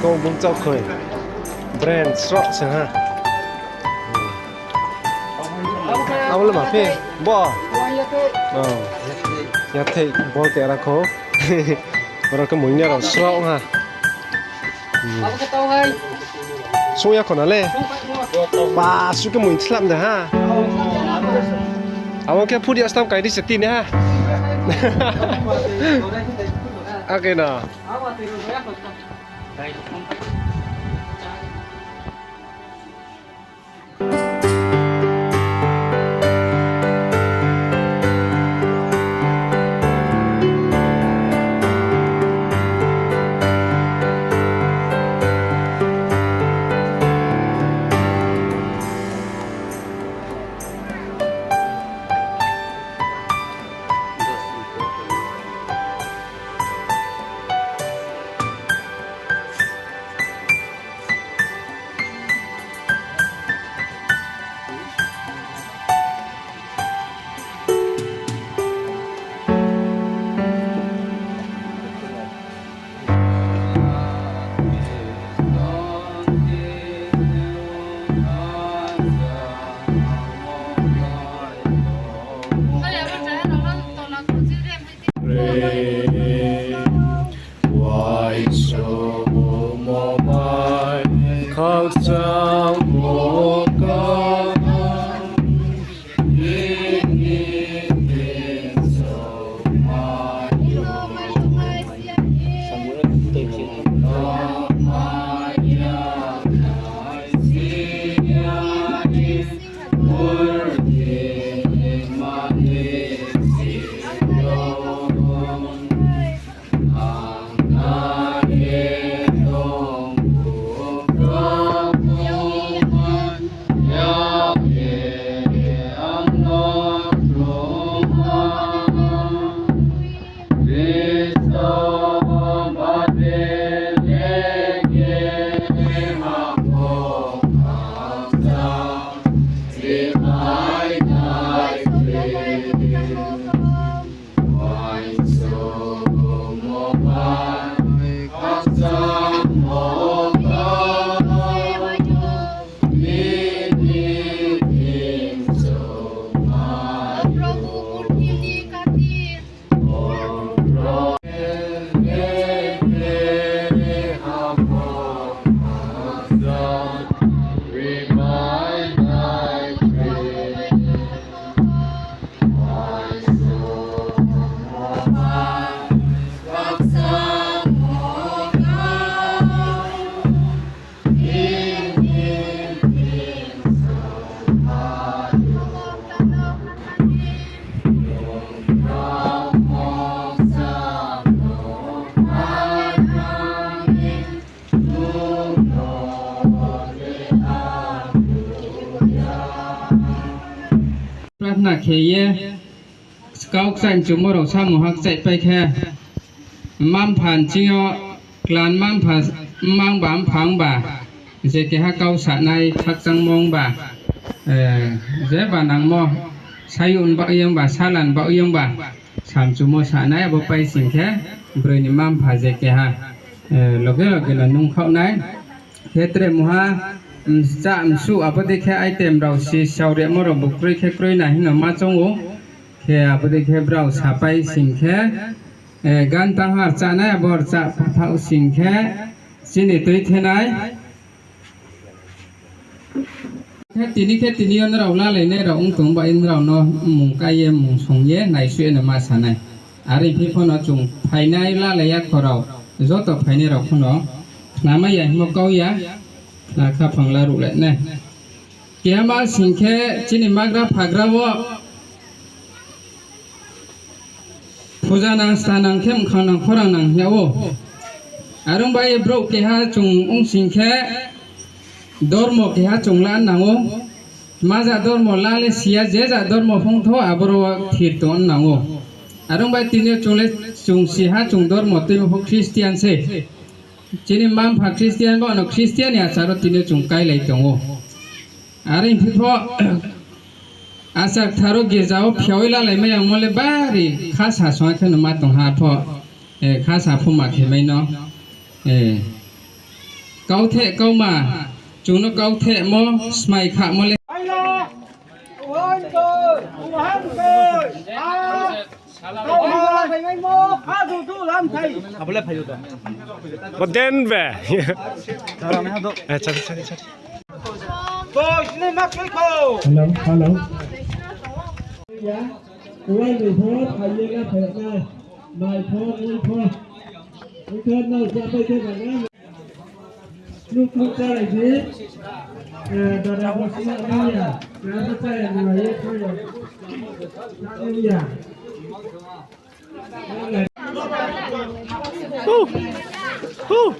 กงบุ้งเจ้าเคยแบรนด์สระใช่ฮะเอาเลยมาพี่บ่อ๋อยาเทบ่แกระโคเราก็หมุนเนี่ยเราสระฮะสู้ยาคนอะไรป้าสู้ก็หมุนสลับนะฮะเอาแค่พูดเดียวสตาร์ไก่ที่สติเนี่ยฮะโอเคนะ หนักเขียสกาวสันจุมเราช่างหักใจไปแค่มั่มผ่านจิงกลานมั่มผ่านมั่งบามพังบ่าเจกี้ฮักเกาสะในทักจังมองบ่าเจ๊บ่านังมอใช้อุ่นบ่ยังบ่าชาลันบ่ยังบ่าสามจุมสะในบ่ไปสิ่งแค่บริเนมั่มผ่าเจกี้ฮะโลเกละนุ่งเข้าในเฮตเรมฮะจะสู้อาปดิแค่ไอเทมเราสิชาวเรียมเราบุกรุยแค่กรุยนะหินมาจงโอแค่อาปดิแค่เราสาไปสิ่งแค่การตั้งหาจานายบอร์จะเท่าสิ่งแค่สินิตุยเทนายแค่ตีนี้เราล่าเลยเนี่ยเราองค์ตรงบ่อินเราเนาะมุงกายมุงสงเย่ในช่วยนมาสานายอะไรพี่พ่อเนาะจงภายในล่าเลยยักษ์เราจอดต่อภายในเราพ่อเนาะน้ำไม่ใหญ่มาเกาหยานะครับฟังลารุเลยเนี่ยเกี่ยมาสิ่งแค่จินิมากราพักราวผู้จานังสานังเข้มขันนังขรังนังเหี้ยวอารมณ์ใบโบรกเกี่ยจงองสิ่งแค่ดอร์โมเกี่ยจงล้านนังโอมาจากดอร์โมลาเลเสียเจจากดอร์โมพงทว่าบรัวทิดตัวนังโออารมณ์ใบตีนี้จงเลจงเสียจงดอร์โมตัวพวกคริสเตียนเซ่จินิมัมพาคริสเตียนบ่อนคริสเตียนเนี่ยสารตินจงไกลเลยจังโออาริพิพออาศักทารกิจเอาเพียวละเลยไม่ยังมเลบารีข้าสาสวขึ้นมาตรงหาพอข้าสาพุ่มมาเข็มไม่เนาะ เกาเทะเกามาจุนเกาเทะมอสมัยขะมอเลย 뭐 덴베. 아, 차리. Hello. Dạ, quay người phố, thầy viên ra thiệt nè. Mời phố, nguyên phố. Nguyên thơm đâu, ra bây giờ là nó. Lúc ra lại gì? Đồ đào một xin là đi à. Ra bắt tay là người ấy thôi rồi. Ra đi à. 후.